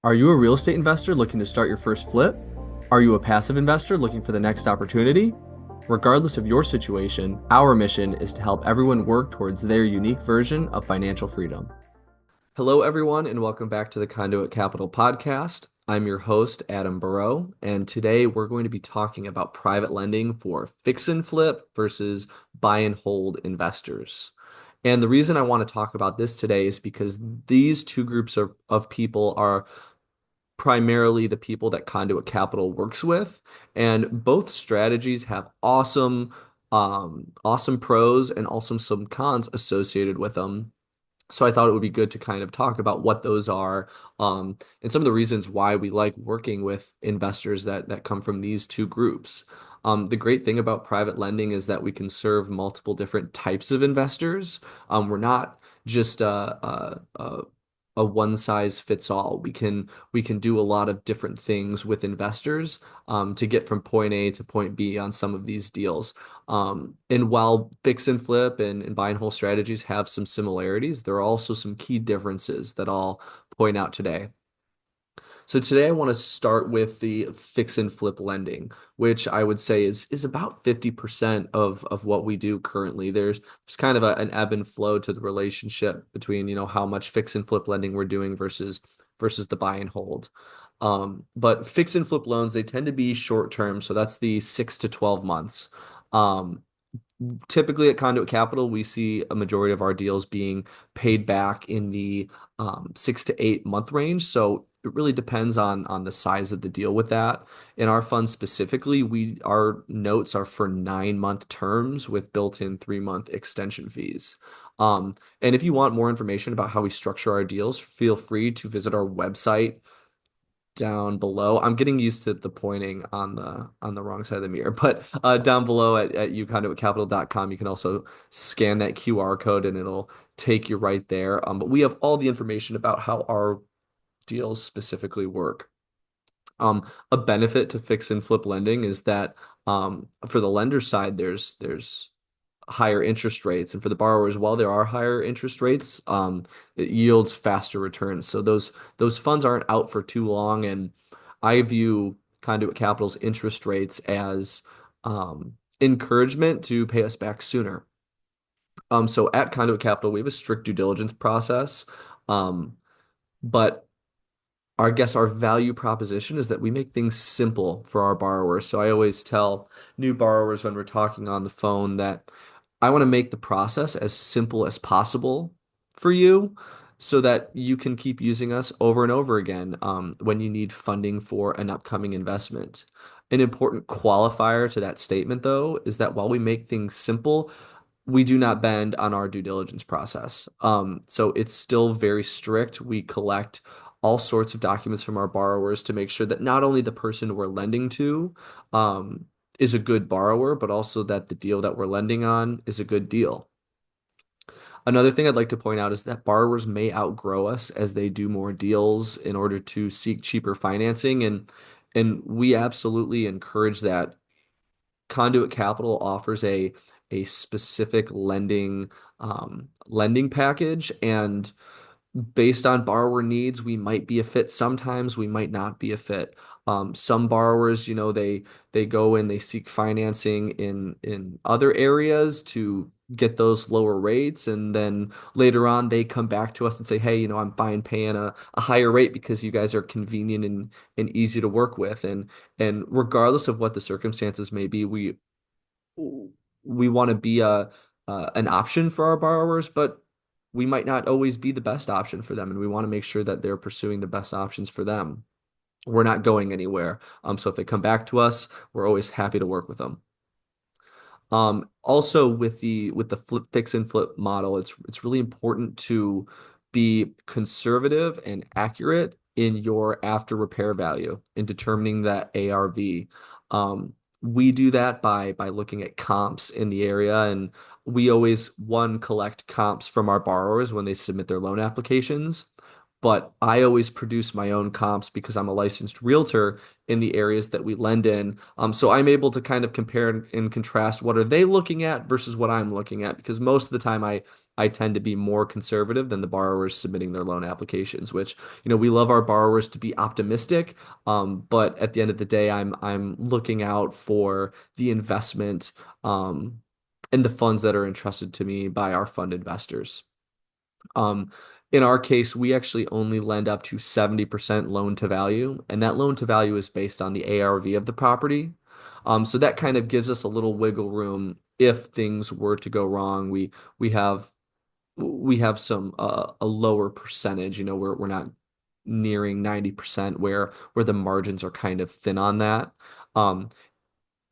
Are you a real estate investor looking to start your first flip? Are you a passive investor looking for the next opportunity? Regardless of your situation, our mission is to help everyone work towards their unique version of financial freedom. Hello, everyone, and welcome back to the Conduit Capital podcast. I'm your host, Adam Burrow, and today we're going to be talking about private lending for fix and flip versus buy and hold investors. And the reason I want to talk about this today is because these two groups of people are primarily the people that Conduit Capital works with, and both strategies have awesome pros and also some cons associated with them. So I thought it would be good to kind of talk about what those are, and some of the reasons why we like working with investors that come from these two groups. The great thing about private lending is that we can serve multiple different types of investors. We're not just a one size fits all. We can do a lot of different things with investors to get from point A to point B on some of these deals. And while fix and flip and buy and hold strategies have some similarities, there are also some key differences that I'll point out today. So today I want to start with the fix and flip lending, which I would say is about 50% of what we do currently. There's kind of an ebb and flow to the relationship between, how much fix and flip lending we're doing versus the buy and hold. But fix and flip loans, they tend to be short term, so that's the 6 to 12 months. Um, Typically at Conduit Capital, we see a majority of our deals being paid back in the 6 to 8 month range. So it really depends on the size of the deal with that. In our fund specifically, our notes are for 9 month terms with built-in 3 month extension fees. And if you want more information about how we structure our deals, feel free to visit our website down below. I'm getting used to the pointing on the wrong side of the mirror, but down below at uconduitcapital.com, you can also scan that QR code and it'll take you right there. But we have all the information about how our deals specifically work. A benefit to fix and flip lending is that for the lender side, there's higher interest rates, and for the borrowers, while there are higher interest rates, it yields faster returns. So those funds aren't out for too long, and I view Conduit Capital's interest rates as encouragement to pay us back sooner. So at Conduit Capital, we have a strict due diligence process, um, but our value proposition is that we make things simple for our borrowers. So I always tell new borrowers when we're talking on the phone that I want to make the process as simple as possible for you so that you can keep using us over and over again when you need funding for an upcoming investment. An important qualifier to that statement, though, is that while we make things simple, we do not bend on our due diligence process. So it's still very strict. We collect all sorts of documents from our borrowers to make sure that not only the person we're lending to is a good borrower, but also that the deal that we're lending on is a good deal. Another thing I'd like to point out is that borrowers may outgrow us as they do more deals in order to seek cheaper financing, and we absolutely encourage that. Conduit Capital offers a specific lending package, and based on borrower needs, we might be a fit. Sometimes we might not be a fit. Some borrowers, they go and they seek financing in other areas to get those lower rates, and then later on they come back to us and say, "Hey, I'm fine paying a higher rate because you guys are convenient and easy to work with." And regardless of what the circumstances may be, we want to be an option for our borrowers, but we might not always be the best option for them, and we want to make sure that they're pursuing the best options for them. We're not going anywhere. So if they come back to us, we're always happy to work with them. Also with the flip fix and flip model, it's really important to be conservative and accurate in your after repair value in determining that ARV. We do that by looking at comps in the area, and we always collect comps from our borrowers when they submit their loan applications. but I always produce my own comps because I'm a licensed realtor in the areas that we lend in. So I'm able to kind of compare and contrast what are they looking at versus what I'm looking at because most of the time I tend to be more conservative than the borrowers submitting their loan applications, which, we love our borrowers to be optimistic, but at the end of the day, I'm looking out for the investment and the funds that are entrusted to me by our fund investors. Um, in our case, we actually only lend up to 70% loan to value, and that loan to value is based on the ARV of the property. So that kind of gives us a little wiggle room if things were to go wrong. We have we have some a lower percentage, we're not nearing 90% where the margins are kind of thin on that. Um,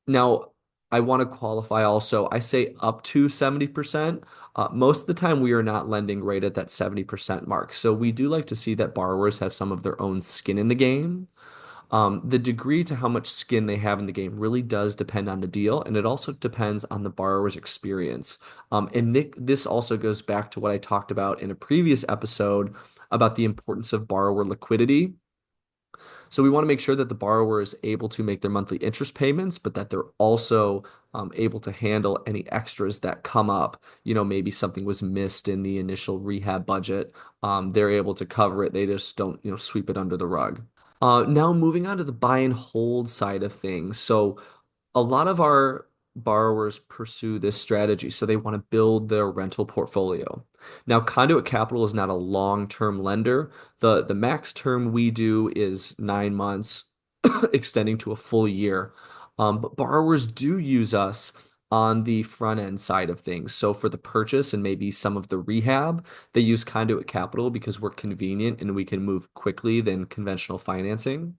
Now, I want to qualify also, I say up to 70%. Most of the time, we are not lending right at that 70% mark. So we do like to see that borrowers have some of their own skin in the game. The degree to how much skin they have in the game really does depend on the deal, and it also depends on the borrower's experience. And this also goes back to what I talked about in a previous episode about the importance of borrower liquidity. So we want to make sure that the borrower is able to make their monthly interest payments, but that they're also able to handle any extras that come up. Maybe something was missed in the initial rehab budget. They're able to cover it. They just don't, sweep it under the rug. Now moving on to the buy and hold side of things. So a lot of our borrowers pursue this strategy. So they want to build their rental portfolio. Now, Conduit Capital is not a long-term lender. The max term we do is 9 months, extending to a full year. But borrowers do use us on the front end side of things. So for the purchase and maybe some of the rehab, they use Conduit Capital because we're convenient and we can move quickly than conventional financing.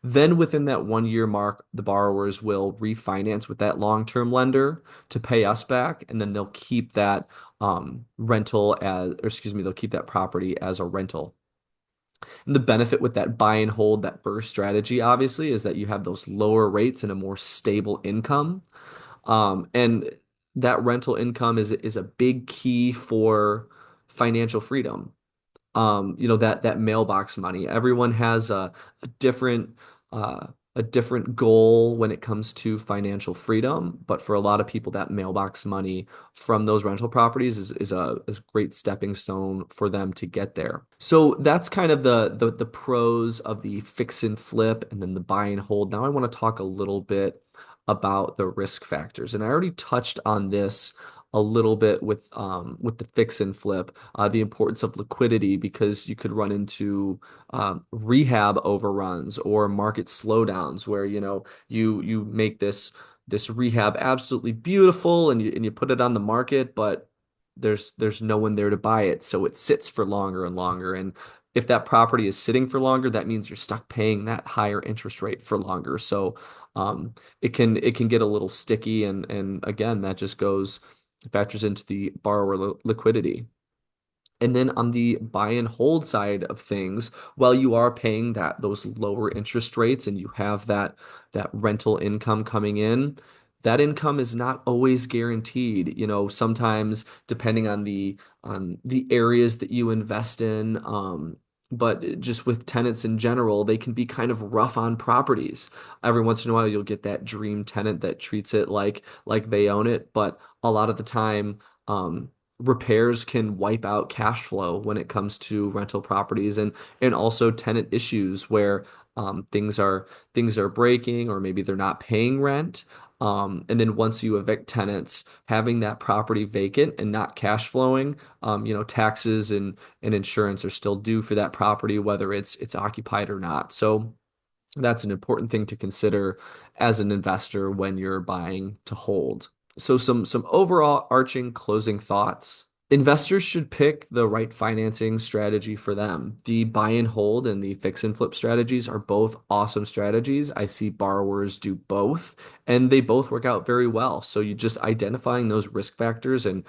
Then within that 1 year mark, the borrowers will refinance with that long-term lender to pay us back, and then they'll keep that rental as, or excuse me, they'll keep that property as a rental. And the benefit with that buy and hold, that burst strategy, obviously, is that you have those lower rates and a more stable income. And that rental income is a big key for financial freedom. That mailbox money. Everyone has a different uh, a different goal when it comes to financial freedom, but for a lot of people, that mailbox money from those rental properties is a great stepping stone for them to get there. So that's kind of the pros of the fix and flip and then the buy and hold. Now I want to talk a little bit about the risk factors, and I already touched on this a little bit with the fix and flip, the importance of liquidity because you could run into rehab overruns or market slowdowns where you make this rehab absolutely beautiful and you put it on the market, but there's no one there to buy it, so it sits for longer and longer. And if that property is sitting for longer, that means you're stuck paying that higher interest rate for longer. So it can get a little sticky, and again, that just factors into the borrower liquidity. And then on the buy and hold side of things, while you are paying those lower interest rates and you have that rental income coming in, that income is not always guaranteed. Sometimes depending on the areas that you invest in, but just with tenants in general, they can be kind of rough on properties. Every once in a while, you'll get that dream tenant that treats it like they own it, but a lot of the time, repairs can wipe out cash flow when it comes to rental properties and also tenant issues where things are breaking or maybe they're not paying rent. And then once you evict tenants, having that property vacant and not cash flowing, taxes and insurance are still due for that property, whether it's occupied or not. So that's an important thing to consider as an investor when you're buying to hold. So some overall arching closing thoughts. Investors should pick the right financing strategy for them. The buy and hold and the fix and flip strategies are both awesome strategies. I see borrowers do both, and they both work out very well. So you just identifying those risk factors and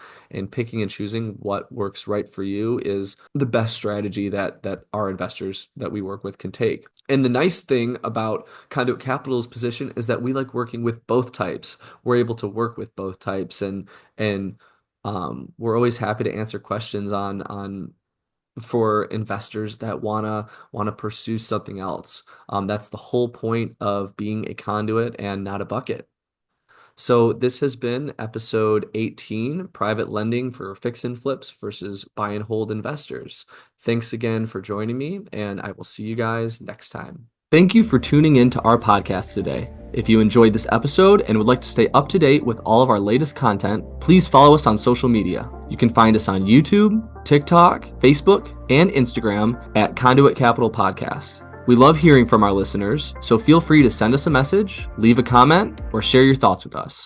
picking and choosing what works right for you is the best strategy that our investors that we work with can take. And the nice thing about Conduit Capital's position is that we like working with both types. We're able to work with both types, and we're always happy to answer questions on for investors that wanna pursue something else. That's the whole point of being a conduit and not a bucket. So this has been episode 18, private lending for fix and flips versus buy and hold investors. Thanks again for joining me, and I will see you guys next time. Thank you for tuning in to our podcast today. If you enjoyed this episode and would like to stay up to date with all of our latest content, please follow us on social media. You can find us on YouTube, TikTok, Facebook, and Instagram at Conduit Capital Podcast. We love hearing from our listeners, so feel free to send us a message, leave a comment, or share your thoughts with us.